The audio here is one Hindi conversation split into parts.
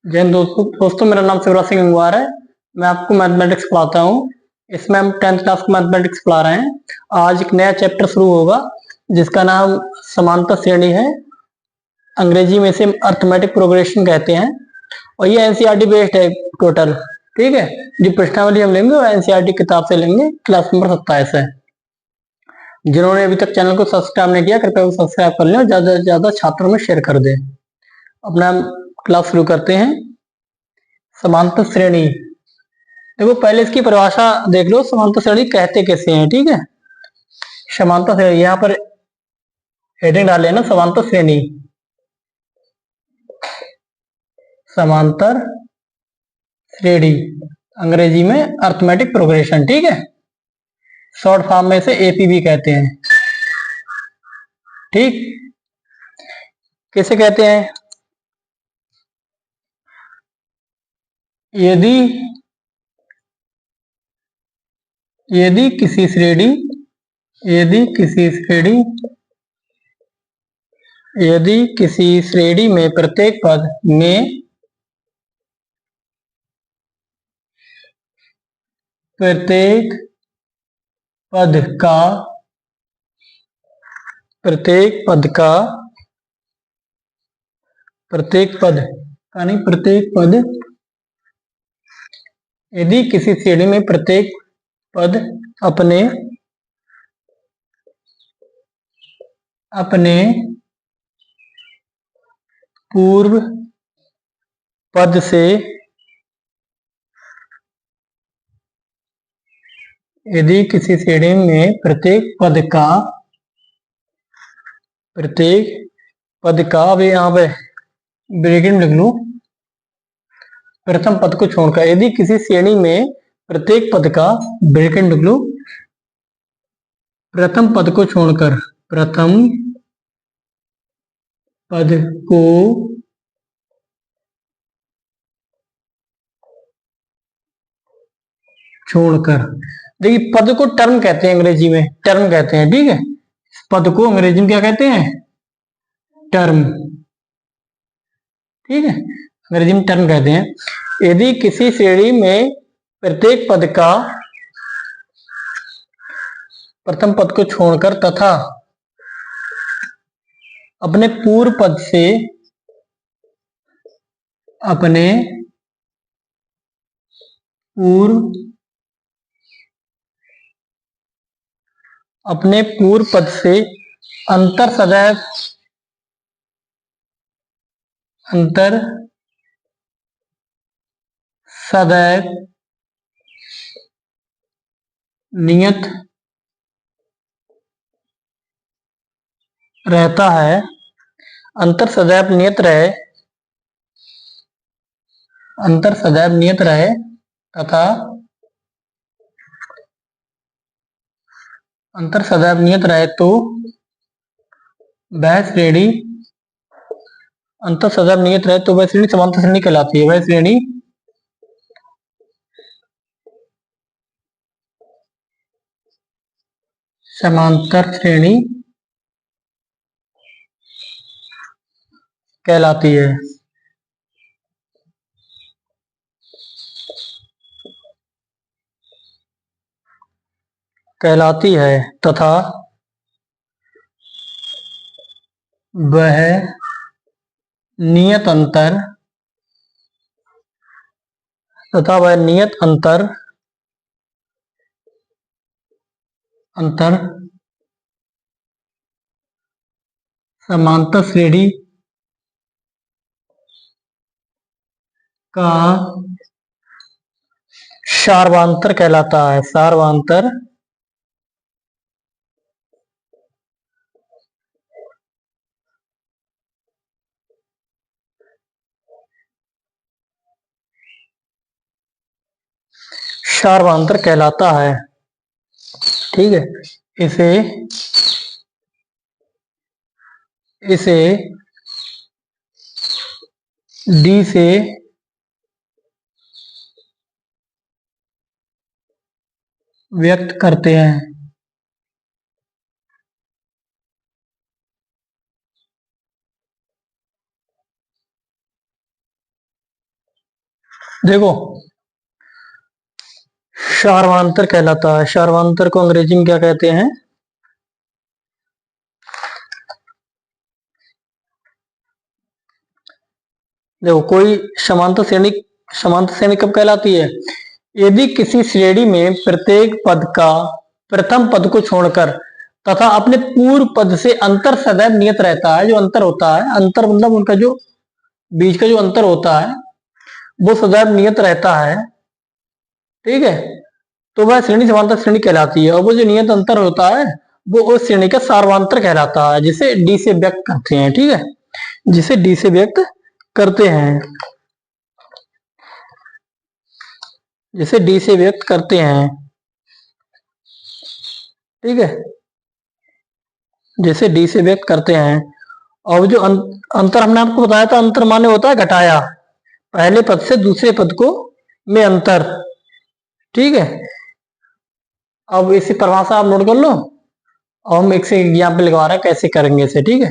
जय हिंद दोस्तों, मेरा नाम शिवराज सिंह गंगवार है। मैं आपको मैथमेटिक्स पढ़ाता हूँ। इसमें हम 10th क्लास को मैथमेटिक्स पढ़ा रहे हैं। आज एक नया चैप्टर शुरू होगा जिसका नाम समांतर श्रेणी है। अंग्रेजी में इसे अर्थमेटिक प्रोग्रेशन कहते हैं और ये एनसीईआरटी बेस्ड है टोटल। ठीक है, जो प्रश्नावली हम लेंगे वो एनसीईआरटी किताब से लेंगे, क्लास नंबर 27 है। जिन्होंने अभी तक चैनल को सब्सक्राइब नहीं किया, कृपया वो सब्सक्राइब कर लें और ज्यादा से ज्यादा छात्रों में शेयर कर दें। अपना क्लास शुरू करते हैं। समांतर श्रेणी, देखो पहले इसकी परिभाषा देख लो, समांतर श्रेणी कहते कैसे हैं। ठीक है, समांतर श्रेणी यहाँ पर हेडिंग डाल लेना, समांतर श्रेणी, समांतर श्रेणी अंग्रेजी में अर्थमेटिक प्रोग्रेशन। ठीक है, शॉर्ट फॉर्म में से एपीबी कहते हैं। ठीक, कैसे कहते हैं? यदि यदि किसी श्रेणी यदि किसी श्रेणी यदि किसी श्रेणी में प्रत्येक पद में प्रत्येक पद का प्रत्येक पद का प्रत्येक पद का नहीं प्रत्येक पद यदि किसी श्रेणी में प्रत्येक पद अपने अपने पूर्व पद से यदि किसी श्रेणी में प्रत्येक पद का अब यहाँ पे ब्रैकेट में लिख लूं, प्रथम पद को छोड़कर यदि किसी श्रेणी में प्रत्येक पद का ब्रैकेट लिख लूं, प्रथम पद को छोड़कर प्रथम पद को छोड़कर, देखिए पद को टर्म कहते हैं, अंग्रेजी में टर्म कहते हैं। ठीक है, पद को अंग्रेजी में क्या कहते हैं? टर्म। ठीक है, अंग्रेजी में टर्म कहते हैं। यदि किसी श्रेणी में प्रत्येक पद का प्रथम पद को छोड़कर तथा अपने पूर्व पद से अपने पूर्व पद से अंतर सदैव नियत रहता है, अंतर सदैव नियत रहे तथा अंतर सदैव नियत रहे तो वह श्रेणी अंतर सदैव नियत रहे तो वह श्रेणी समांतर श्रेणी कहलाती है। वह श्रेणी समांतर श्रेणी कहलाती है। तथा वह नियत अंतर समांतर श्रेणी का सार्वंतर कहलाता है। सार्वंतर कहलाता है। ठीक है, इसे डी से व्यक्त करते हैं। देखो, सार्वधातुक कहलाता है। सार्वधातुक को अंग्रेजी में क्या कहते हैं? देखो, कोई समांतर श्रेणी कब कहलाती है? यदि किसी श्रेणी में प्रत्येक पद का प्रथम पद को छोड़कर तथा अपने पूर्व पद से अंतर सदैव नियत रहता है। जो अंतर होता है, अंतर मतलब उनका जो बीच का जो अंतर होता है वो सदैव नियत रहता है, ठीक है, तो वह श्रेणी समांतर श्रेणी कहलाती है। और वो जो नियत अंतर होता है वो उस श्रेणी का सार्वधातुक कहलाता है, जिसे डी से व्यक्त करते हैं, ठीक है, जिसे डी से व्यक्त करते हैं, जिसे डी से व्यक्त करते हैं, ठीक है, जिसे डी से व्यक्त करते हैं। और जो अंतर हमने आपको बताया था, अंतर माने होता है घटाया, पहले पद से दूसरे पद को में अंतर, ठीक है। अब इसी परिभाषा आप नोट कर लो और हम एक से एग्जाम्पल लिखवा रहे हैं कैसे करेंगे इसे, ठीक है।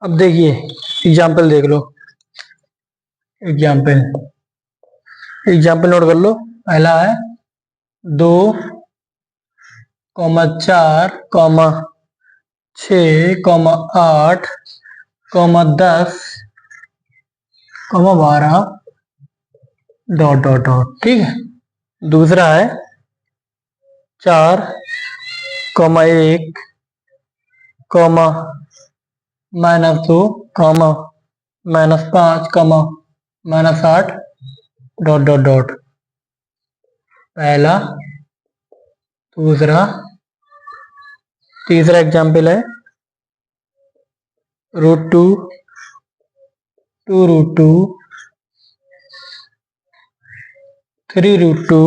अब देखिए, एग्जाम्पल देख लो, एग्जाम्पल नोट कर लो। पहला है 2, 4, 6, 8, 10, 12 डॉट डॉट डॉट, ठीक है। दूसरा है 4, 1, -2, -5, -8 डॉट डॉट डॉट। पहला, दूसरा, तीसरा एग्जाम्पल है √2, 2√2, 3√2,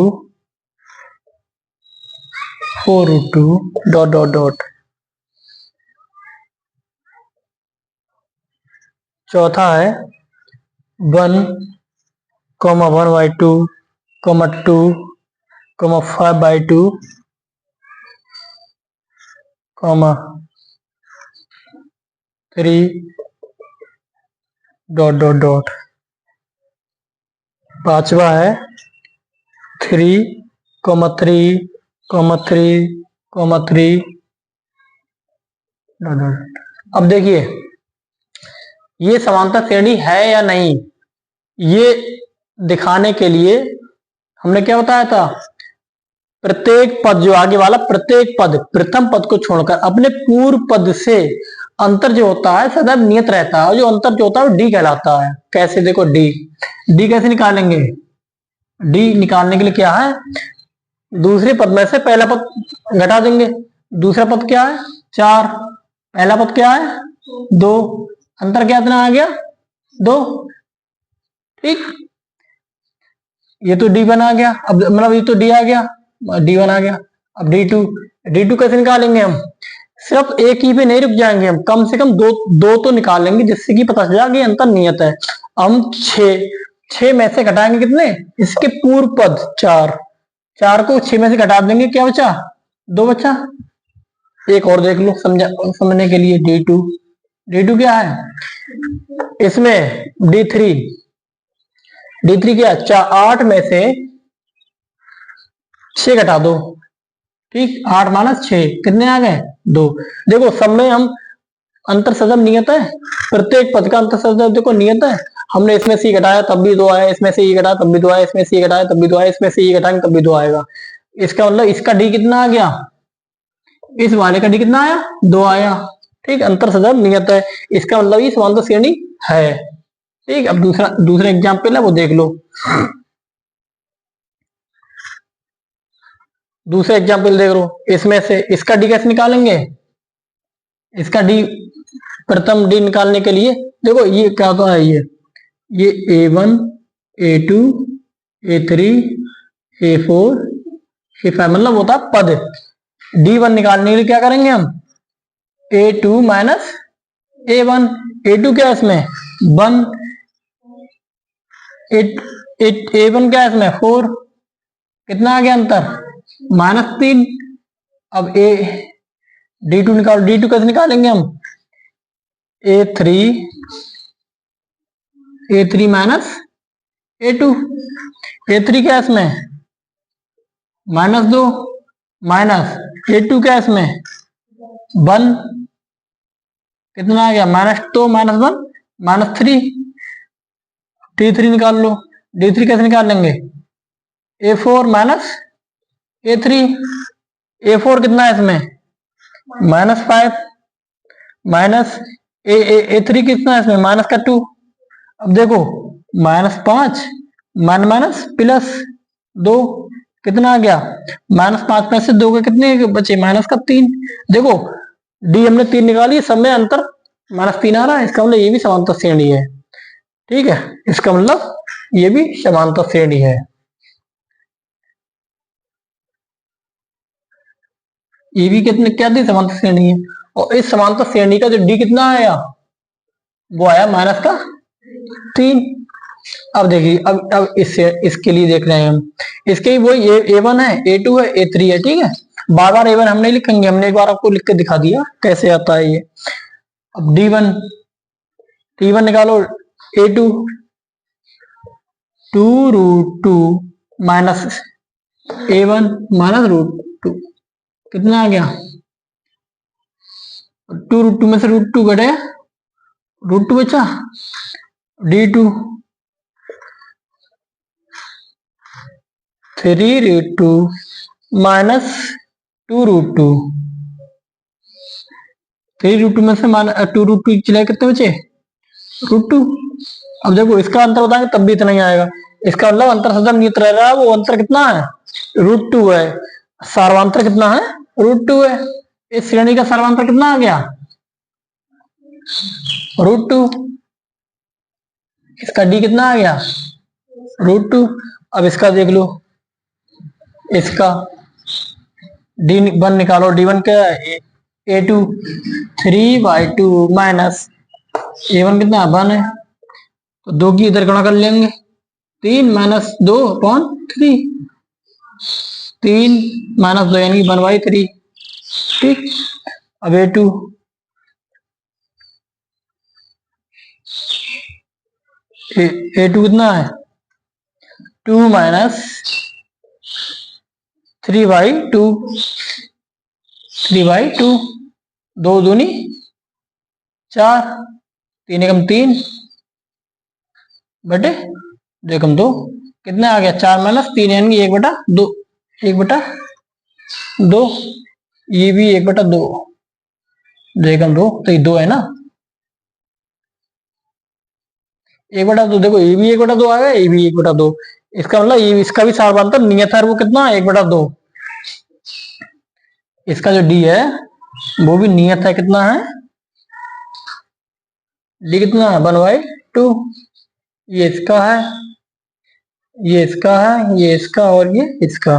4√2 डॉट डॉट डॉट। चौथा है 1, 1/2, 2, 5/2, 3 डॉट डॉट डॉट। पांचवा है 3, 3, 3 डॉट डॉट। अब देखिए, ये समांतर श्रेणी है या नहीं, ये दिखाने के लिए हमने क्या बताया था? प्रत्येक पद, जो आगे वाला प्रत्येक पद प्रथम पद को छोड़कर अपने पूर्व पद से अंतर जो होता है सदैव नियत रहता है, और जो अंतर जो होता है वो डी कहलाता है। कैसे? देखो, डी कैसे निकालेंगे? डी निकालने के लिए क्या है, दूसरे पद में से पहला पद घटा देंगे। दूसरा पद क्या है? 4, पहला पद क्या है? 2, अंतर क्या इतना आ गया? 2, ठीक। ये तो D1 आ गया, अब मतलब ये तो D आ गया, D1 आ गया। अब D2 कैसे निकालेंगे हम? सिर्फ एक ही पे नहीं रुक जाएंगे, हम कम से कम दो तो निकालेंगे, जिससे कि पता चला कि अंतर नियत है। हम 6 में से घटाएंगे कितने? इसके पूर्व पद 4 को 6 में से घटा देंगे, क्या बचा? 2 बचा। एक और देख लो समझने के लिए, D2 क्या है? इसमें D3 क्या? 8 में से 6 घटा दो, ठीक। 8 - 6 कितने आ गए? 2। देखो, सब में हम अंतर सदैव नियत है, प्रत्येक पद का अंतर सदैव देखो नियत है। हमने इसमें से घटाया तब भी 2 आया, इसमें से घटाया तब भी 2 आया, इसमें से घटाया तब भी 2 आया, इसमें से घटाएंगे तब भी 2 आएगा। इसका मतलब इसका डी कितना आ गया? इस वाले का डी कितना आया? 2 आया, ठीक। अंतर सदैव नियत है, इसका मतलब ये समांतर श्रेणी है, ठीक। अब दूसरा एग्जाम्पल है, वो देख लो। दूसरा एग्जाम्पल देख लो, इसमें से इसका डी कैसे निकालेंगे? इसका डी प्रथम डी निकालने के लिए देखो ये क्या होता है, ये A1 A2 A3 A4 A5 मतलब होता है पद। D1 निकालने के लिए क्या करेंगे हम, A2 माइनस A1। A2 क्या है इसमें 1, A1 क्या है इसमें 4, कितना आ गया अंतर -3। अब D2 निकालो, D2 कैसे निकालेंगे हम, A3 माइनस A2। A3 क्या है इसमें -2 माइनस A2 क्या है इसमें 1, कितना आ गया -2 -1 -3। D3 निकाल लो, D3 कैसे निकाल लेंगे, A4 माइनस A3। A4 कितना है इसमें -5 माइनस A3 कितना है इसमें -2। अब देखो -5 माइनस +2 कितना आ गया -5 में से 2 के कितने बचे -3। देखो डी हमने 3 निकाली, सब में अंतर -3 आ रहा है, इसका मतलब ये भी समांतर श्रेणी है। ठीक है, इसका मतलब ये भी समांतर श्रेणी है। ये भी कितने क्या थी समांतर श्रेणी है। और इस समांतर श्रेणी का जो डी कितना आया, वो आया -3। अब देखिए अब इसके लिए देख रहे हैं हम, इसके वही A1 है A2 है A3 है। ठीक है, बार बार A1 हम नहीं लिखेंगे, हमने एक बार आपको लिख के दिखा दिया कैसे आता है ये। अब D1 निकालो, A2 2√2 माइनस A1 -√2 कितना आ गया, 2√2 में से √2 घटे, √2 बचा, D2 3√2 माइनस 2√2, 3√2 में से 2√2 चले कितने बचे √2। अब देखो इसका अंतर बताएंगे तब भी इतना ही आएगा, इसका मतलब अंतर सदम नियत रह रहा है, वो अंतर कितना है √2 है, सर्वांतर कितना है √2 है। इस श्रेणी का सर्वांतर कितना आ गया √2, इसका डी कितना आ गया √2। अब इसका देख लो, इसका D1 निकालो, D1 क्या है A2 3/2 माइनस A1 कितना 1 है, तो 2 की इधर गणना कर लेंगे, 3 - 2/3, 3 - 2 यानी 1/3। ठीक, अब A2 कितना है 2 - 3/2, 3/2, 2 दूनी 4, 3 एकम 3 बटे 2 एकम 2, कितना आ गया 4 - 3 यानी 1/2, 1/2। ये भी 1/2, 2 एकम 2, तो ये 2 है ना, 1/2। देखो ये भी 1/2 आ गया, ये भी 1/2, इसका मतलब ये इसका भी सर्वांतर नियत है, वो कितना 1/2। इसका जो डी है वो भी नियत है, कितना है डी कितना है 1/2। ये इसका है, ये इसका है, ये इसका और ये इसका।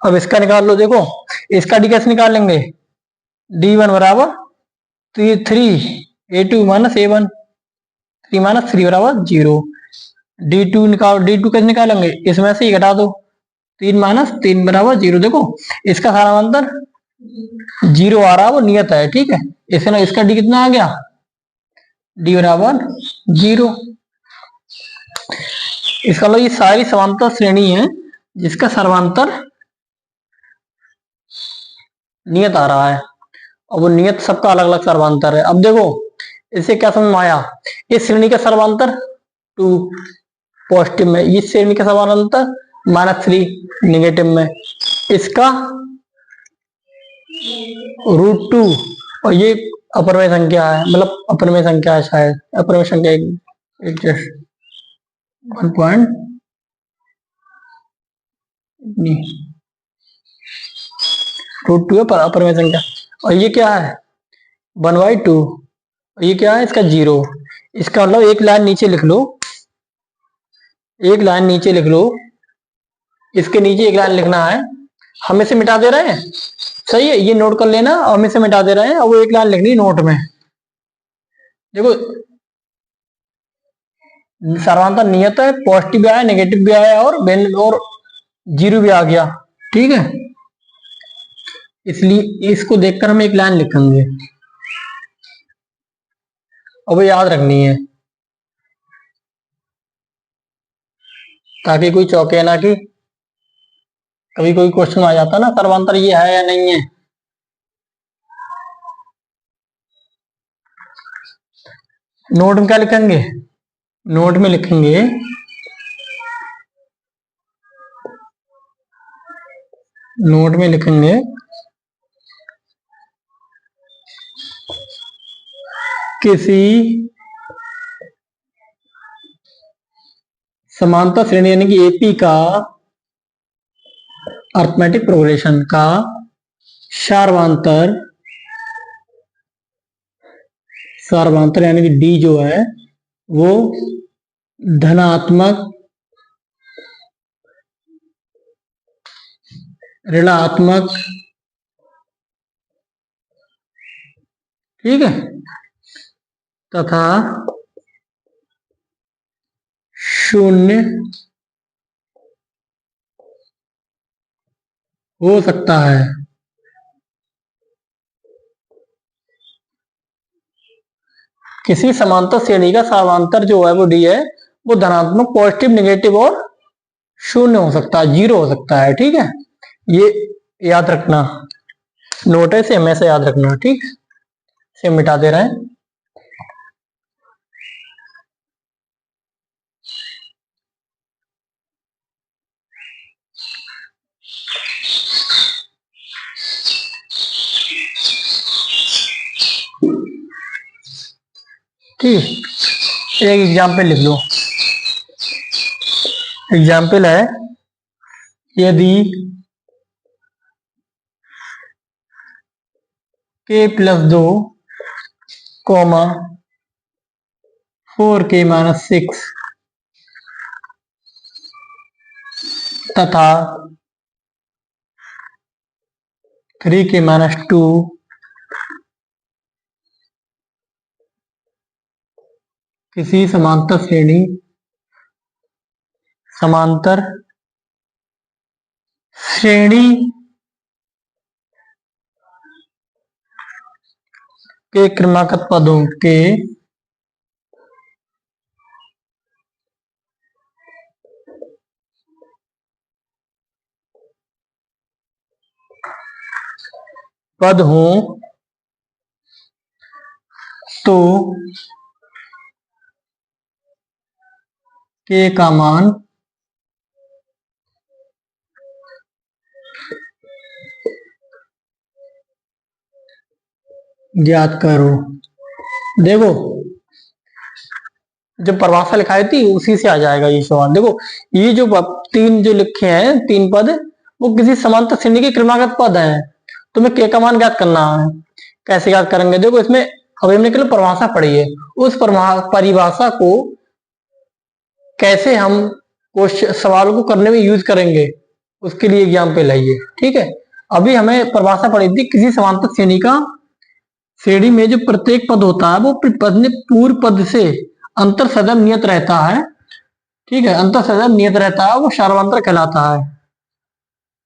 अब इसका निकाल लो, देखो इसका डी कैसे निकाल लेंगे, D1 बराबर 3 A2 माइनस A1, 3 - 3 बराबर 0। D2 निकालो, D2 कैसे निकालेंगे, इसमें से ही घटा दो, 3 - 3 बराबर 0। देखो इसका सारा अंतर 0 आ रहा है, वो नियत है। ठीक है, इसमें इसका डी कितना आ गया, डी बराबर 0। इसका मतलब ये सारी समांतर श्रेणी है जिसका सर्वांतर नियत आ रहा है, और वो नियत सबका अलग अलग सर्वांतर है। अब देखो इससे क्या समझ में आया, इस श्रेणी का सर्वांतर 2 पॉजिटिव में, इस श्रेणी का सर्वांतर -3 निगेटिव में, इसका √2, और ये अपरमेय संख्या है, मतलब अपरमेय संख्या है, शायद अपरमेय संख्या एक 1 √2 है पर अपरमेय संख्या। और ये क्या है 1/2, ये क्या है इसका 0। इसका मतलब एक लाइन नीचे लिख लो, एक लाइन नीचे लिख लो, इसके नीचे एक लाइन लिखना है। हम इसे मिटा दे रहे हैं, सही है, ये नोट कर लेना, और हम इसे मिटा दे रहे हैं और वो एक लाइन लिखनी नोट में। देखो सर्वांतर नियत है, पॉजिटिव भी आया, नेगेटिव भी आया, और 0 भी आ गया, ठीक है। इसलिए इसको देखकर हम एक लाइन लिखेंगे और वो याद रखनी है, ताकि कोई चौंके ना कि कभी कोई क्वेश्चन आ जाता ना सर्वांतर ये है या नहीं है। नोट में क्या लिखेंगे, नोट में लिखेंगे नोट में लिखेंगे किसी समांतर श्रेणी यानी कि एपी का अर्थमेटिक प्रोग्रेशन का सार्वंतर, सार्वंतर यानी कि डी जो है वो धनात्मक, ऋणात्मक, ठीक है, तथा शून्य हो सकता है। किसी समांतर श्रेणी का सार्वंतर जो है वो डी है, वो धनात्मक, पॉजिटिव, नेगेटिव और शून्य हो सकता है, 0 हो सकता है, ठीक है। ये याद रखना, नोट है, से हमेशा याद रखना, ठीक है। से मिटा दे रहे हैं। ठीक, एक एग्जाम्पल लिख लो। एग्जाम्पल है, यदि k+2, 4k-6 तथा 3k-2 किसी समांतर श्रेणी के क्रमागत पदों के पद हो तो k का मान ज्ञात करो। देखो जब परिभाषा लिखाई थी उसी से आ जाएगा ये सवाल। देखो ये जो तीन जो लिखे हैं, 3 पद, वो किसी समांतर श्रेणी के क्रमागत पद हैं। तुम्हें k का मान ज्ञात करना है। कैसे ज्ञात करेंगे, देखो इसमें अभी हमने केवल परिभाषा पढ़ी है, उस परिभाषा को कैसे हम सवाल को करने में यूज करेंगे, उसके लिए एग्जाम्पल है ये, ठीक है। अभी हमें परिभाषा पढ़ी थी, किसी समांतर श्रेणी में जो प्रत्येक पद होता है वो पूर्व पद से अंतर सदैव नियत रहता है, ठीक है। अंतर सदैव नियत रहता है, वो सार्वंतर कहलाता है।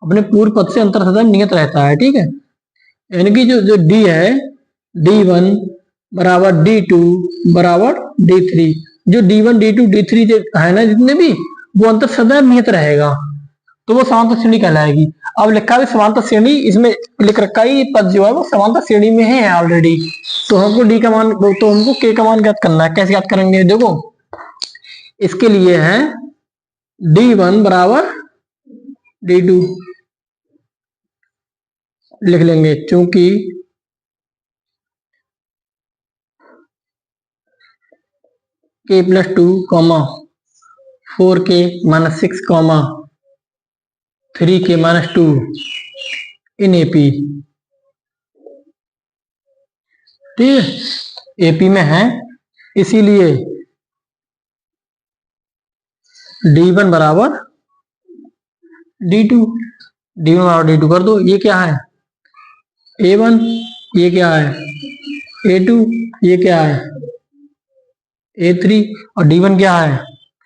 अपने पूर्व पद से अंतर सदैव नियत रहता है, ठीक है। यानी कि जो डी है, D1 बराबर D2 बराबर D3, जो D1 D2 D3 है ना जितने भी, वो अंतर सदैव नियत रहेगा, तो वो समांतर श्रेणी कहलाएगी। अब लिखा है समांतर श्रेणी, इसमें लिख रखा है पद जो है वो समांतर श्रेणी में है ऑलरेडी, तो हमको डी का मान, तो हमको के का मान ज्ञात करना है। कैसे ज्ञात करेंगे, देखो इसके लिए है D1 बराबर D2 लिख लेंगे, चूंकि k+2, 4k-6, 3k-2 in AP, ठीक है। एपी में है, इसीलिए D1 बराबर D2, D1 बराबर D2 कर दो। ये क्या है A1, ये क्या है A2, ये क्या है A3 और D1 क्या है,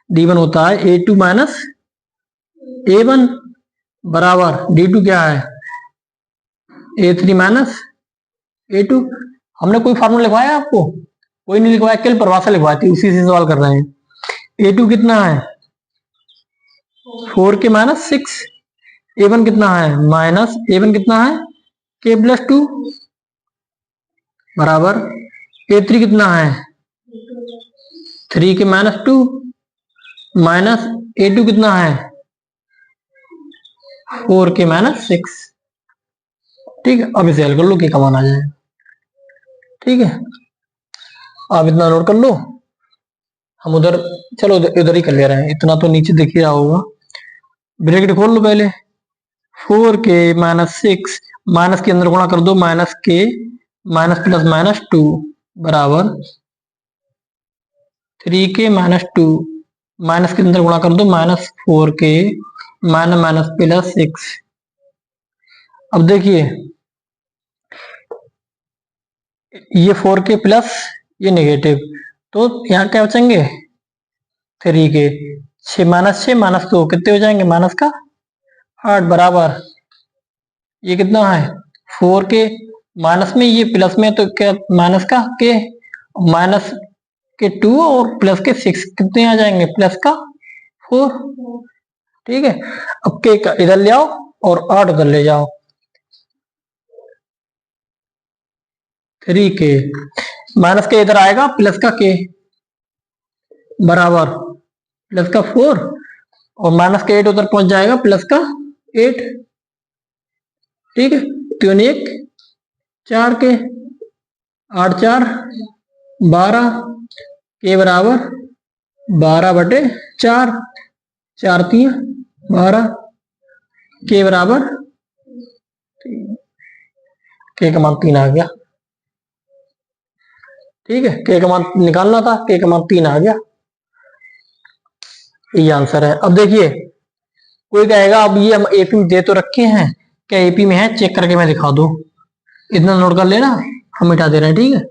D1 होता है A2 माइनस A1 बराबर D2 क्या है A3 माइनस A2। हमने कोई फार्मूला लिखवाया आपको? कोई नहीं लिखवाया, केवल परिभाषा लिखवाई थी, उसी से सवाल कर रहे हैं। A2 कितना है 4K माइनस 6, A1 कितना है माइनस A1 कितना है K प्लस 2 बराबर A3 कितना है 3K माइनस 2 माइनस A2 कितना है 4K माइनस 6। ठीक है, अब इसे हल कर लो, K का मान आ जाए। ठीक है, आप इतना नोट कर लो, हम उधर चलो इधर ही कर ले रहे हैं, इतना तो नीचे दिख ही रहा होगा। ब्रैकेट खोल लो पहले, 4K माइनस 6 माइनस के अंदर गुणा कर दो, minus K minus plus minus 2 बराबर 3K माइनस 2 माइनस के अंदर गुणा कर दो, minus 4K minus minus plus 6। अब देखिए ये 4K प्लस ये नेगेटिव, तो यहाँ क्या बचेंगे 3K, 6 माइनस 2 कितने हो जाएंगे माइनस का 8 बराबर ये कितना है 4K माइनस में ये प्लस में, तो क्या माइनस का K माइनस के 2 और प्लस के 6 कितने आ जाएंगे प्लस का 4। ठीक है, अब K का इधर ले आओ और 8 उधर ले जाओ, 3K माइनस के इधर आएगा प्लस का K बराबर प्लस का 4 और माइनस का 8 उधर पहुंच जाएगा प्लस का 8। ठीक है, 3 1 4 के 8 4 12 के बराबर 12/4, 4 3 12 के बराबर के का मान 3 आ गया। ठीक है, के का मान निकालना था, के का मान 3 आ गया, ये आंसर है। अब देखिए कोई कहेगा अब ये हम एपी दे तो रखे हैं, क्या एपी में है चेक करके मैं दिखा दो, इतना नोट कर लेना, हम मिटा दे रहे हैं। ठीक है,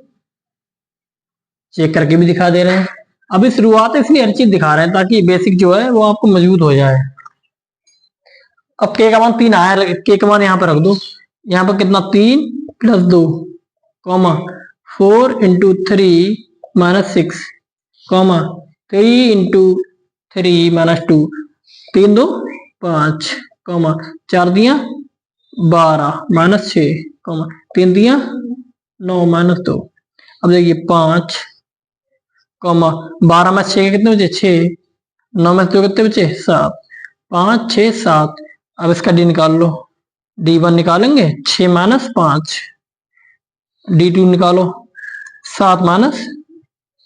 चेक करके भी दिखा दे रहे हैं, अभी शुरुआत है इसलिए हर चीज दिखा रहे हैं ताकि बेसिक जो है वो आपको मजबूत हो जाए। अब के का मान 3 आया, के का मान यहाँ पर रख दो, यहाँ पर कितना 3 plus 2 comma 4 into 3 minus 6 comma 3 into 3 minus 2, 3 2 5 comma 4 दिया 12 माइनस 6 कॉमा 3 दिया 9 माइनस 2। अब देखिए 5 कॉमा 12 में 6 कितने बचे 6, 9 में 2 कितने बचे 7, 5 6 7। अब इसका डी निकाल लो, D1 निकालेंगे 6 माइनस 5, D2 निकालो 7 माइनस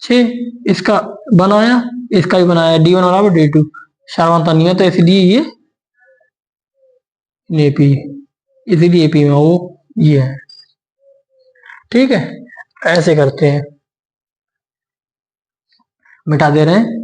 6, इसका बनाया इसका भी बनाया, D1 बराबर D2, शारवंता नहीं है तो इसलिए ये एपी, इसीलिए एपी में वो ये है। ठीक है, ऐसे करते हैं, मिटा दे रहे हैं।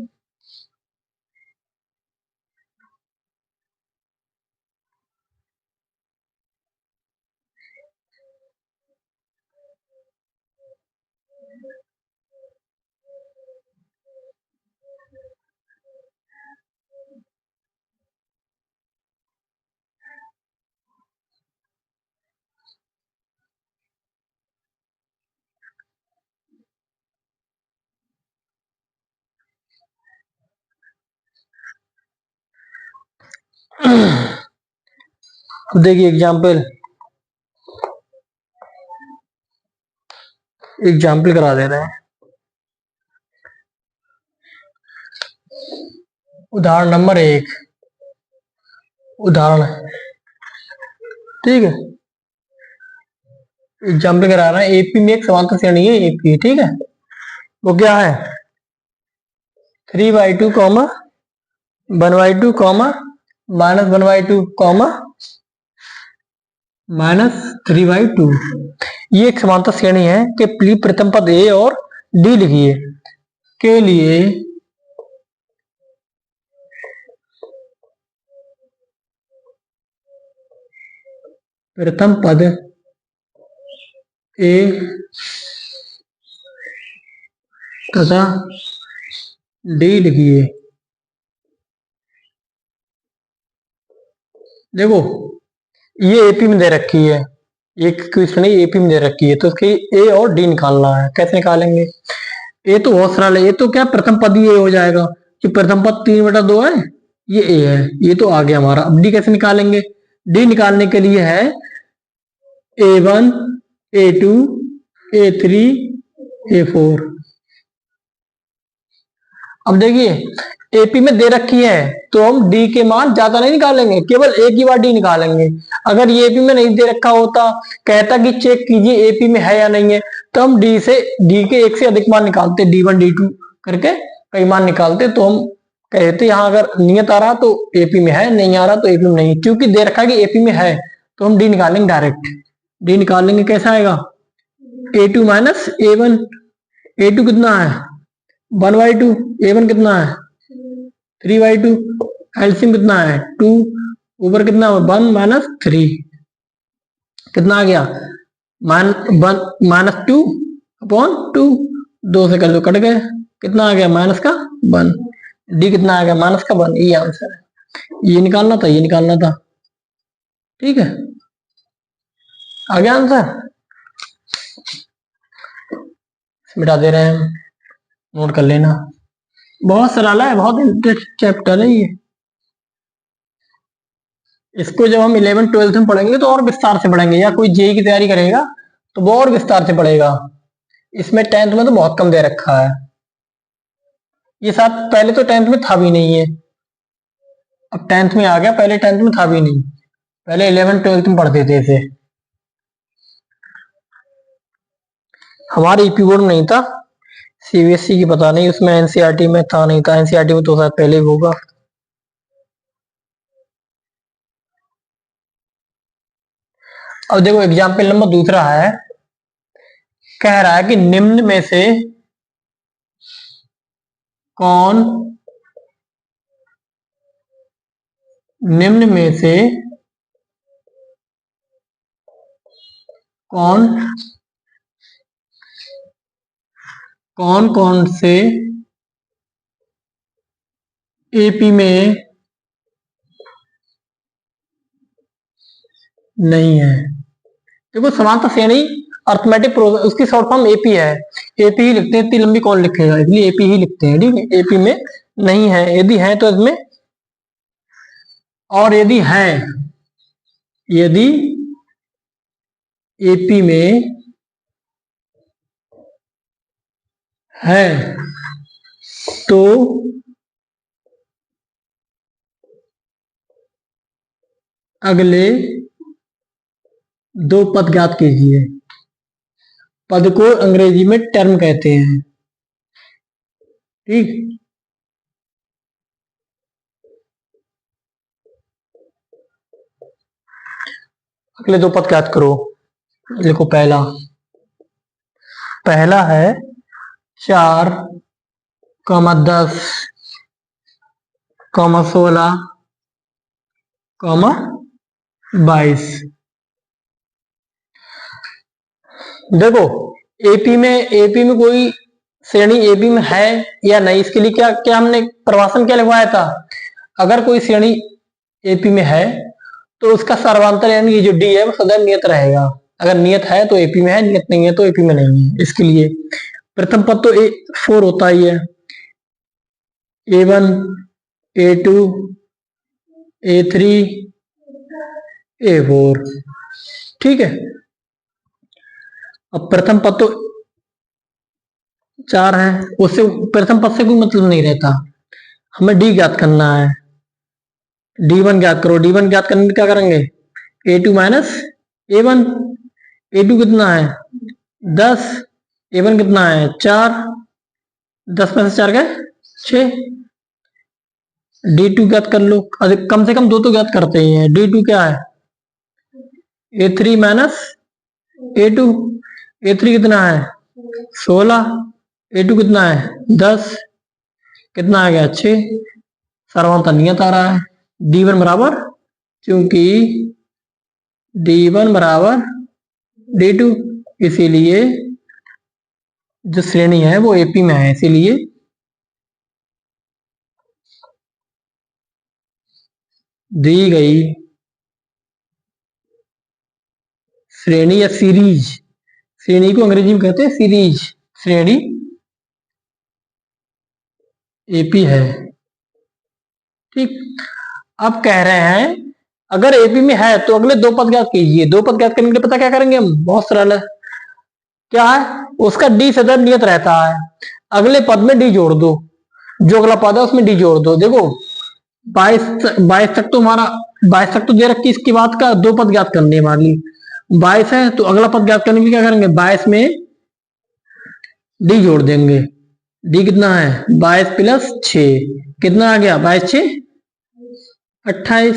अब देखिए एग्जाम्पल करा दे रहे हैं। उदाहरण नंबर 1, उदाहरण, ठीक है, एग्जाम्पल करा रहे हैं, एपी में एक समांतर श्रेणी है एपी। ठीक है, वो क्या है 3/2 कॉमा 1/2 कॉमा माइनस 1/2 कॉमा -3/2। ये एक समांतर श्रेणी है कि प्लीज प्रथम पद ए और डी लिखिए। के लिए प्रथम पद ए तथा डी लिखिए। देखो ये एपी में दे रखी है, एक क्वेश्चन एपी में दे रखी है, तो इसकी ए और डी निकालना है। कैसे निकालेंगे? ए तो बहुत सरल है, ये तो क्या प्रथम पद ही ए हो जाएगा कि प्रथम पद 3/2 है, ये ए है, ये तो आ गया हमारा। अब डी कैसे निकालेंगे? डी निकालने के लिए है A1 A2 A3 A4। अब देखिए एपी में दे रखी है तो हम डी के मान ज्यादा नहीं निकालेंगे, केवल एक ही बार डी निकालेंगे। अगर ये एपी में नहीं दे रखा होता, कहता कि चेक कीजिए एपी में है या नहीं है, तो हम डी के एक से अधिक मान निकालते, D1 D2 करके कई मान निकालते। तो हम कहते यहाँ अगर नियत आ रहा तो एपी में है, नहीं आ रहा तो एपी में नहीं। क्योंकि दे रखा है कि एपी में है तो हम डी निकालेंगे डायरेक्ट। डी निकालेंगे कैसा आएगा? A2 minus A1। A2 कितना है? 1/2। A1 कितना है? 3/2। एलसीएम कितना है? 2। ऊपर कितना है? 1 माइनस 3 कितना आ गया? -2/2। 2 से कर लो, कट गए, कितना आ गया? माइनस का 1। डी कितना आ गया? माइनस का 1। ये आंसर है। ये निकालना था, ये निकालना था। ठीक है, आ गया आंसर। मिटा दे रहे हैं हम, नोट कर लेना। बहुत सरल है, बहुत इंटरेस्ट चैप्टर है ये। इसको जब हम 11 12 में पढ़ेंगे तो और विस्तार से पढ़ेंगे, या कोई जेई की तैयारी करेगा तो वो और विस्तार से पढ़ेगा। इसमें 10th में तो बहुत कम दे रखा है। ये साथ पहले तो 10th में था भी नहीं है, अब 10th में आ गया, पहले 10th में था भी नहीं। पहले 11 12 में पढ़ते थे इसे। हमारे ईपी बोर्ड में नहीं था, सीबीएसई की पता नहीं, उसमें एनसीईआरटी में था, नहीं था। एनसीईआरटी में तो शायद पहले ही होगा। अब देखो एग्जाम्पल नंबर दूसरा है, कह रहा है कि निम्न में से कौन कौन से एपी में नहीं है। देखो समानता श्रेणी अर्थमेटिक प्रोग्राम, उसकी शॉर्ट फॉर्म एपी है। एपी ही लिखते हैं, इतनी लंबी कौन लिखेगा, इसलिए एपी ही लिखते हैं। ठीक है, एपी में नहीं है, यदि है तो इसमें, और यदि एपी में है तो अगले 2 पद ज्ञात कीजिए। पद को अंग्रेजी में टर्म कहते हैं। ठीक, अगले 2 पद ज्ञात करो। देखो पहला है 4, 10, 16, 22। देखो एपी में कोई श्रेणी एपी में है या नहीं, इसके लिए क्या क्या हमने प्रवासन क्या लिखवाया था? अगर कोई श्रेणी एपी में है तो उसका सर्वांतर यानी ये जो डी है वो सदैव नियत रहेगा। अगर नियत है तो एपी में है, नियत नहीं है तो एपी में नहीं है। इसके लिए प्रथम पद तो A4 होता ही है, A1 A2 A3 A4। ठीक है, अब प्रथम पद तो 4 है, उससे प्रथम पद से कोई मतलब नहीं रहता, हमें डी ज्ञात करना है। D1 ज्ञात करो। D1 ज्ञात करने क्या करेंगे? A2 minus A1। A2 कितना है? 10। A1 कितना है? 4। 10 में से 4 गए 6। D2 ज्ञात कर लो, कम से कम 2 तो ज्ञात करते ही हैं। D2 क्या है? A3 minus A2। A3 कितना है 16, A2 कितना है 10, कितना आ गया 6। सर्वांतर नियत आ रहा है D1 बराबर, क्योंकि D1 बराबर D2, इसीलिए जो श्रेणी है वो AP में है, इसीलिए दी गई श्रेणी या सीरीज, श्रेणी को अंग्रेजी में कहते हैं सीरीज, श्रेणी AP है। ठीक, अब कह रहे हैं अगर AP में है तो अगले दो पद ज्ञात कीजिए। दो पद ज्ञात करने के लिए पता क्या करेंगे हम, बहुत सरल है। क्या है, उसका D सदैव नियत रहता है, अगले पद में D जोड़ दो, जो अगला पद है उसमें D जोड़ दो। देखो 22 तक तो हमारा 22 तक तो दे रखी, इसकी बात का दो पद ज्ञात करनी है हमारे लिए। 22 है तो अगला पद ज्ञात करने के लिए क्या करेंगे, 22 में D जोड़ देंगे। D कितना है 22 प्लस 6, कितना आ गया 22 6 28।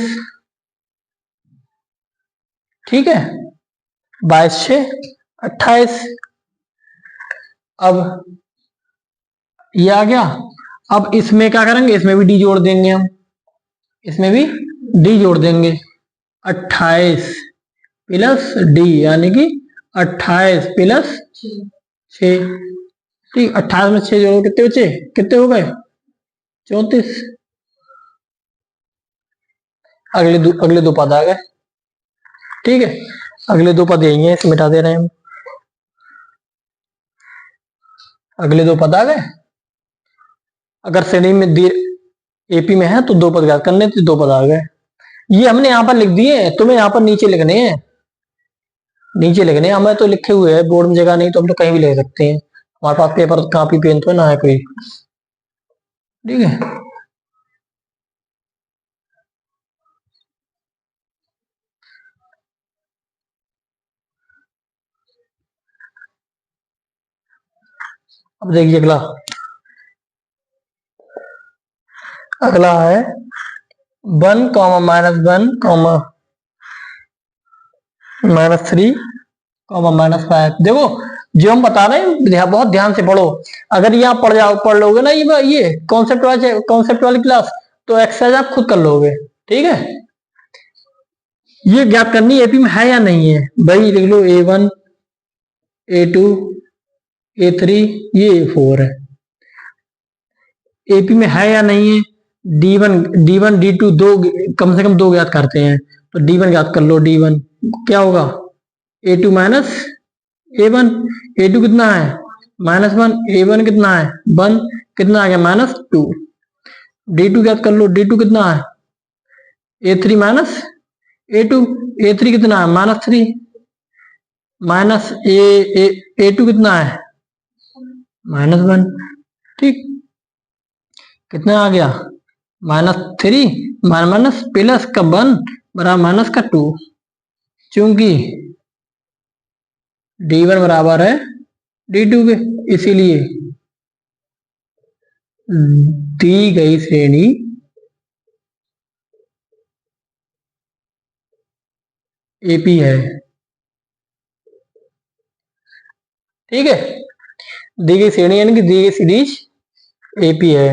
ठीक है, 22 6 28। अब ये आ गया। अब इसमें क्या करेंगे, इसमें भी D जोड़ देंगे हम, इसमें भी D जोड़ देंगे। 28 प्लस D यानी कि 28 प्लस 6। ठीक, 28 में 6 जोड़ो कितने बचे, कितने हो गए 34। अगले दो पद आ गए। ठीक है, अगले दो पद यही है, इसे मिटा दे रहे हैं हम। अगले दो पद आ गए। अगर श्रेणी में AP में है तो दो पद ज्ञात करने थे, दो पद आ गए। ये हमने यहां पर लिख दिए, तुम्हें यहां पर नीचे लिखने हैं, नीचे लिखने हैं। हमें तो लिखे हुए है, बोर्ड में जगह नहीं तो हम तो कहीं भी लिख सकते हैं, हमारे पास पेपर कॉपी पेन तो ना है कोई। ठीक है, अब देखिए अगला, अगला है 1 -1 -3 -5। देखो जो हम बता रहे हैं बहुत ध्यान से पढ़ो। अगर यहाँ पढ़ लोगे ना ये कॉन्सेप्ट वाली क्लास, तो एक्सरसाइज आप खुद कर लोगे। ठीक है, ये ज्ञात करनी AP में है या नहीं है, भाई देख लो A1 A2 A3 ये A4 है, AP में है या नहीं है। D1 D2 दो, कम से कम दो ज्ञात करते हैं, तो D1 ज्ञात कर लो। D1 क्या होगा A2 माइनस A1। A2 कितना है -1, A1 कितना है 1, कितना आ गया -2। D2 ज्ञात कर लो, D2 कितना है A3 माइनस A2, A3 कितना है -3 माइनस A2 कितना है -1। ठीक, कितना आ गया -3 माइनस प्लस का 1 बराबर माइनस का 2, चूंकि D1 बराबर है D2 के, इसीलिए दी गई श्रेणी AP है। ठीक है, दी गई श्रेणी यानी कि दी गई सीरीज AP है।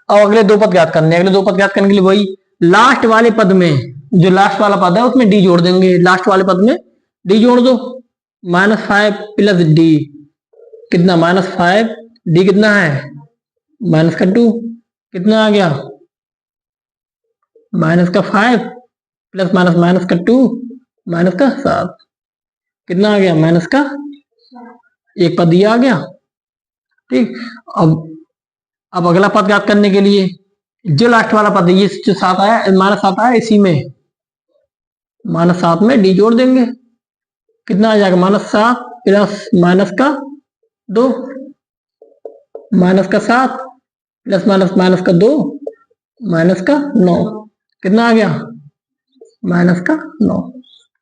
अब अगले दो पद ज्ञात करने, अगले दो पद ज्ञात करने के लिए वही लास्ट वाले पद में, जो लास्ट वाला पद है उसमें D जोड़ देंगे। लास्ट वाले पद में D जोड़ दो, -5 प्लस D कितना -5, D कितना है माइनस का 2, कितना आ गया -5 प्लस माइनस माइनस का 2 -7, कितना आ गया एक पद ये आ गया। ठीक, अब अगला पद ज्ञात करने के लिए जो लास्ट वाला पद है, ये जो 7 आया -7 आया, इसी में -7 में D जोड़ देंगे, कितना आ जाएगा -7 प्लस माइनस का 2 -7 प्लस माइनस का 2 -9, कितना आ गया -9।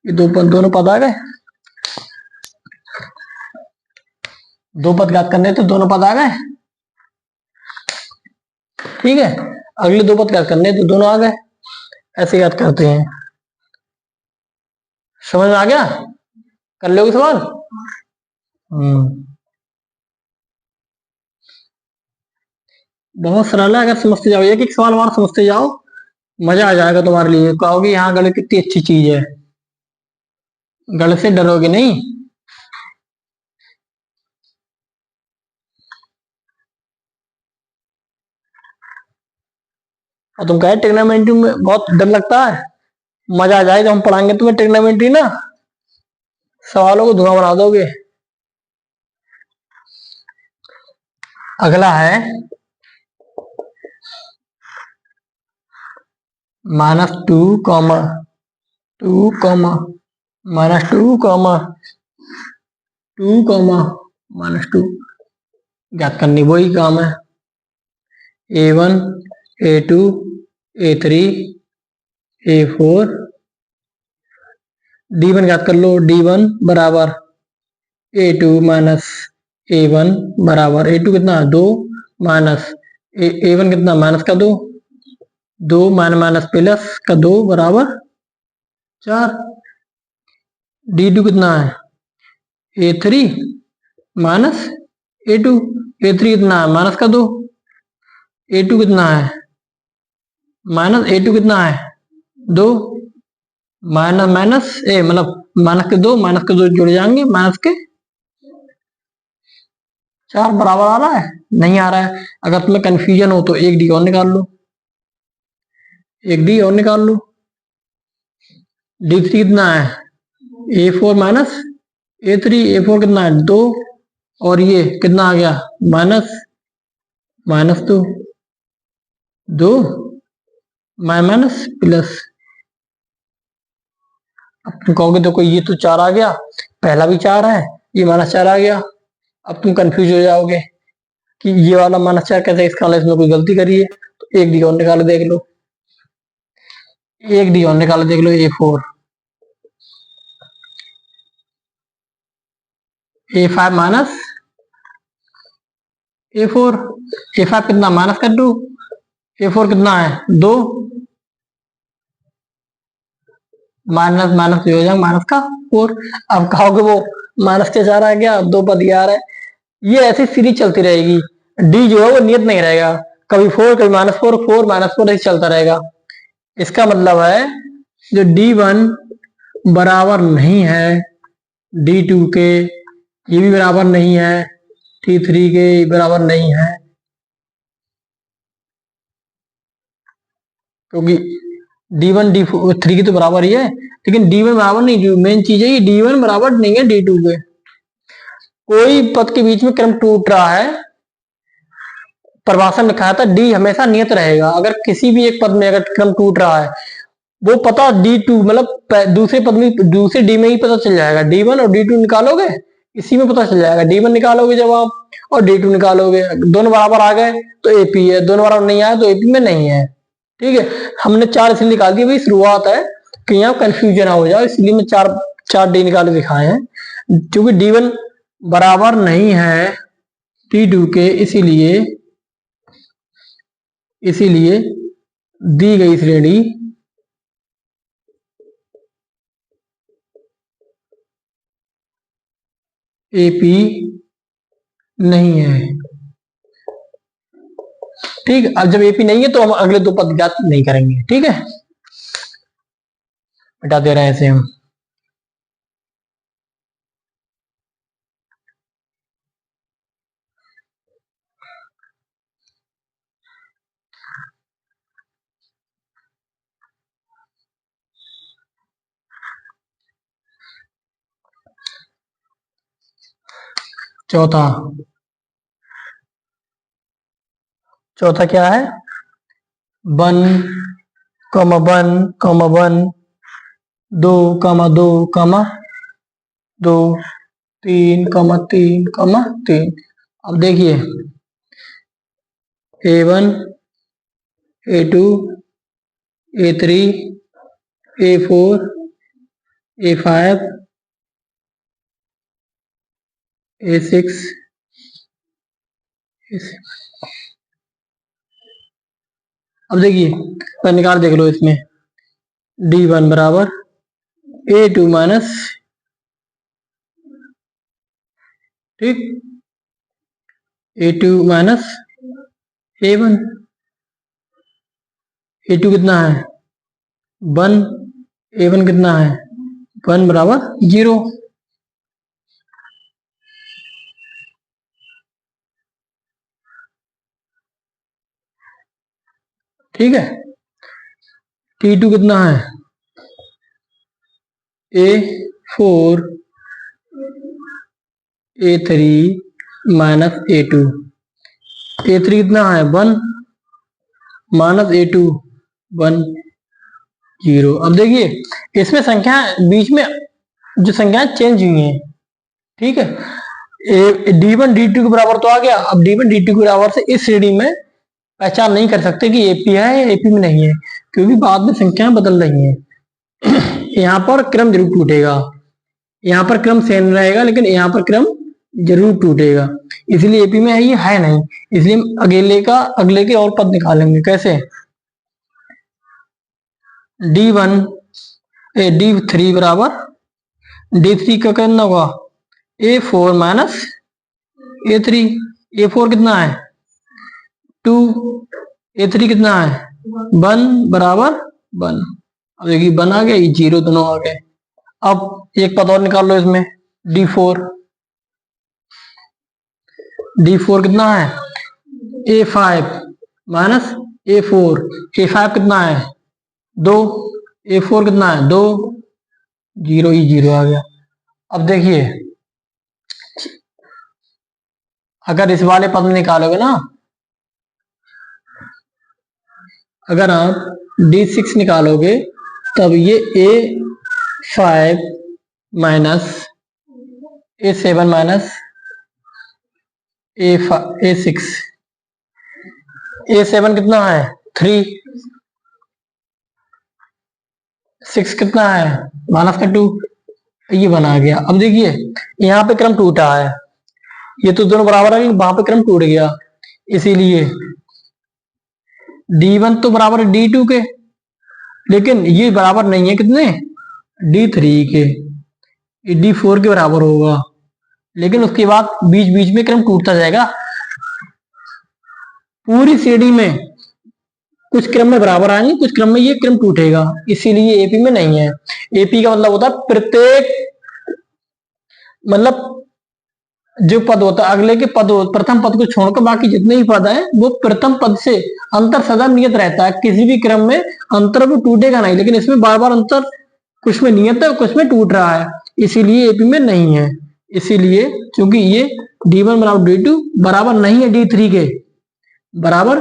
ये दोनों पद आ गए। दो पद ज्ञात करने तो दोनों पद आ गए। ठीक है, अगले दो पद ज्ञात करने तो दोनों आ गए। ऐसे याद करते हैं। समझ में आ गया? कर लोगे सवाल? बहुत सरल है, अगर समझते जाओ एक एक सवाल वहां समझते जाओ, मजा आ जाएगा तुम्हारे लिए। कहोगे यहाँ गणित कितनी अच्छी चीज है, गणित से डरोगे नहीं। और तुम कहे ट्रिग्नोमेट्री में बहुत डर लगता है, मजा आ जाएगा। हम पढ़ाएंगे तुम्हें ट्रिग्नोमेट्री ना, सवालों को धुआं बना दोगे। अगला है -2, -2, -2, ज्ञात करनी वही काम है। A1, A2, A3, A4, D1 ज्ञात कर लो। D1 बराबर A2 माइनस A1 बराबर A2 कितना 2 माइनस A1 कितना माइनस का 2, 2 माइनस प्लस का 2 बराबर 4। D2 कितना है A3 माइनस A2, A3 कितना है माइनस का 2, A2 कितना है माइनस A2 कितना है 2, माइनस माइनस ए मतलब माइनस के 2 जुड़ जाएंगे, माइनस के 4 बराबर आ रहा है नहीं आ रहा है। अगर तुम्हें कंफ्यूजन हो तो एक डी और निकाल लो, एक डी और निकाल लो। D3 कितना है A4 माइनस A3, A4 कितना है 2, और ये कितना आ गया माइनस माइनस 2, 2 माइनस प्लस। अब तुम कहोगे देखो ये तो 4 आ गया, पहला भी 4 है, ये -4 आ गया। अब तुम कंफ्यूज हो जाओगे कि ये वाला -4 कैसे, इसका इसमें कोई गलती करी है। तो एक डी और निकालो देख लो, एक डी और निकालो देख लो। A4, A5 minus A4, A5 कितना माइनस का 2, A4 कितना है 2, माइनस माइनस हो जाएगा माइनस का 4। अब कहोगे वो माइनस के 4 आ गया, 2 पद आ रहा है। ये ऐसी सीरीज चलती रहेगी, डी जो है वो नियत नहीं रहेगा, कभी 4 कभी -4, 4 -4 ऐसे चलता रहेगा। इसका मतलब है जो D1 बराबर नहीं है D2 के, ये भी बराबर नहीं है T3 के, बराबर नहीं है, क्योंकि D1 D3 की तो बराबर ही है, लेकिन D1 बराबर नहीं। जो मेन चीज है ये D1 बराबर नहीं है D2 के। कोई पद के बीच में क्रम टूट रहा है, परिभाषा में लिखा था डी हमेशा नियत रहेगा। अगर किसी भी एक पद में अगर क्रम टूट रहा है, वो पता D2 मतलब दूसरे पद में, दूसरे डी में ही पता चल जाएगा। D1 और D2 निकालोगे, इसी में पता चल जाएगा। D1 निकालोगे जब आप, और D2 निकालोगे, दोनों बराबर आ गए तो AP है, दोनों बराबर नहीं आए तो AP में नहीं है। ठीक है, हमने 4 इसलिए निकाल दिए, भाई शुरुआत है कि यहाँ कंफ्यूजन ना हो जाए, इसलिए मैं 4 डी निकाल दिखाए हैं। क्योंकि D1 बराबर नहीं है D2 के, इसीलिए दी गई श्रेणी AP नहीं है। ठीक, अब जब AP नहीं है तो हम अगले 2 पद ज्ञात नहीं करेंगे। ठीक है, हटा दे रहे हैं ऐसे हम। चौथा क्या है 1, 1, 1, 2, 2, 2, 3, 3, 3। अब देखिए A1, A2, A3, A4, A5, A6, अब देखिए निकाल देख लो इसमें D1 बराबर A2 माइनस, ठीक, A2 माइनस A1। A2 कितना है 1, A1 कितना है 1 बराबर 0। ठीक है, T2 कितना है A4 A3 minus A2। A3 कितना है 1 माइनस A2 1 0। अब देखिए इसमें संख्या बीच में जो संख्याएं चेंज हुई हैं, ठीक है, D1 D2 के बराबर तो आ गया। अब D1 D2 के बराबर से इस श्रेणी में पहचान नहीं कर सकते कि AP है या AP में नहीं है, क्योंकि बाद में संख्याएं बदल रही हैं। यहाँ पर क्रम जरूर टूटेगा, यहाँ पर क्रम सेम रहेगा, लेकिन यहाँ पर क्रम जरूर टूटेगा, इसलिए AP में है ये है नहीं। इसलिए हम अगले के और पद निकालेंगे। कैसे, D3 बराबर D3 का कितना होगा A4 माइनस A3। A4 कितना है 2, A3 कितना है 1 बराबर 1। अब देखिए 1 आ गया, ये 0 दोनों आ गए। अब एक पद और निकाल लो इसमें, D4 कितना है A5 माइनस A4। A5 कितना है 2, A4 कितना है 2, 0 ही 0 आ गया। अब देखिए अगर इस वाले पद में निकालोगे ना, अगर आप D6 निकालोगे तब ये A5 minus A7 minus A6। A7 कितना है 3, 6 कितना है माइनस का 2, ये बना गया। अब देखिए यहाँ पे क्रम टूटा है, ये तो दोनों बराबर है, वहां पे क्रम टूट गया, इसीलिए D1 तो बराबर है D2 के, लेकिन ये बराबर नहीं है कितने D3 के, ये D4 के बराबर होगा। लेकिन उसके बाद बीच बीच में क्रम टूटता जाएगा, पूरी श्रेणी में कुछ क्रम में बराबर आएंगे, कुछ क्रम में ये क्रम टूटेगा, इसीलिए AP में नहीं है। AP का मतलब होता है प्रत्येक, मतलब जो पद होता है अगले के पद, प्रथम पद को छोड़कर बाकी जितने भी पद हैं वो प्रथम पद से अंतर सदा नियत रहता है। किसी भी क्रम में अंतर वो टूटेगा नहीं, लेकिन इसमें बार बार अंतर कुछ में नियत है कुछ में टूट रहा है, इसीलिए AP में नहीं है। इसीलिए क्योंकि ये D1 बराबर D2 बराबर नहीं है D3 के, बराबर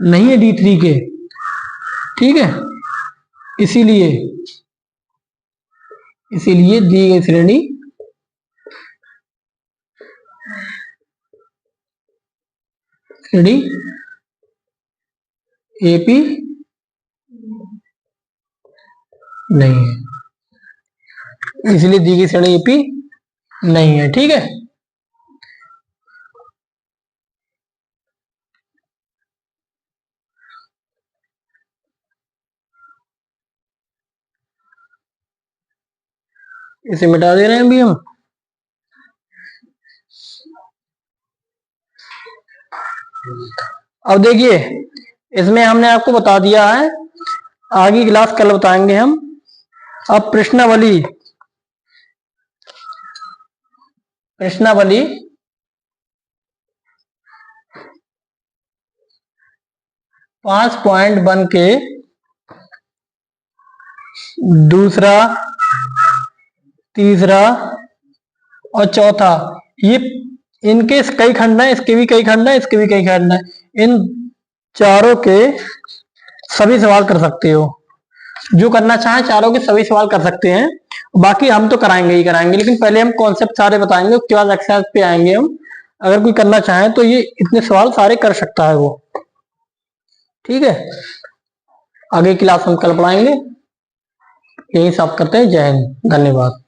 नहीं है D3 के, ठीक है। इसीलिए दी गई श्रेणी AP नहीं है, इसलिए दी गई श्रेणी AP नहीं है, ठीक है। इसे मिटा दे रहे हैं अभी हम। अब देखिए इसमें हमने आपको बता दिया है, आगे क्लास कल बताएंगे हम। अब प्रश्नावली 5.1 के दूसरा, तीसरा और चौथा, ये इनके कई खंड है, इसके भी कई खंड है, इसके भी कई खंड है। इन चारों के सभी सवाल कर सकते हो, जो करना चाहे चारों के सभी सवाल कर सकते हैं। बाकी हम तो कराएंगे ही कराएंगे, लेकिन पहले हम कॉन्सेप्ट सारे बताएंगे, उसके बाद एक्सरसाइज पे आएंगे हम। अगर कोई करना चाहे तो ये इतने सवाल सारे कर सकता है वो, ठीक है। आगे क्लास हम कल पढ़ाएंगे। यही सब करते हैं। जय हिंद, धन्यवाद।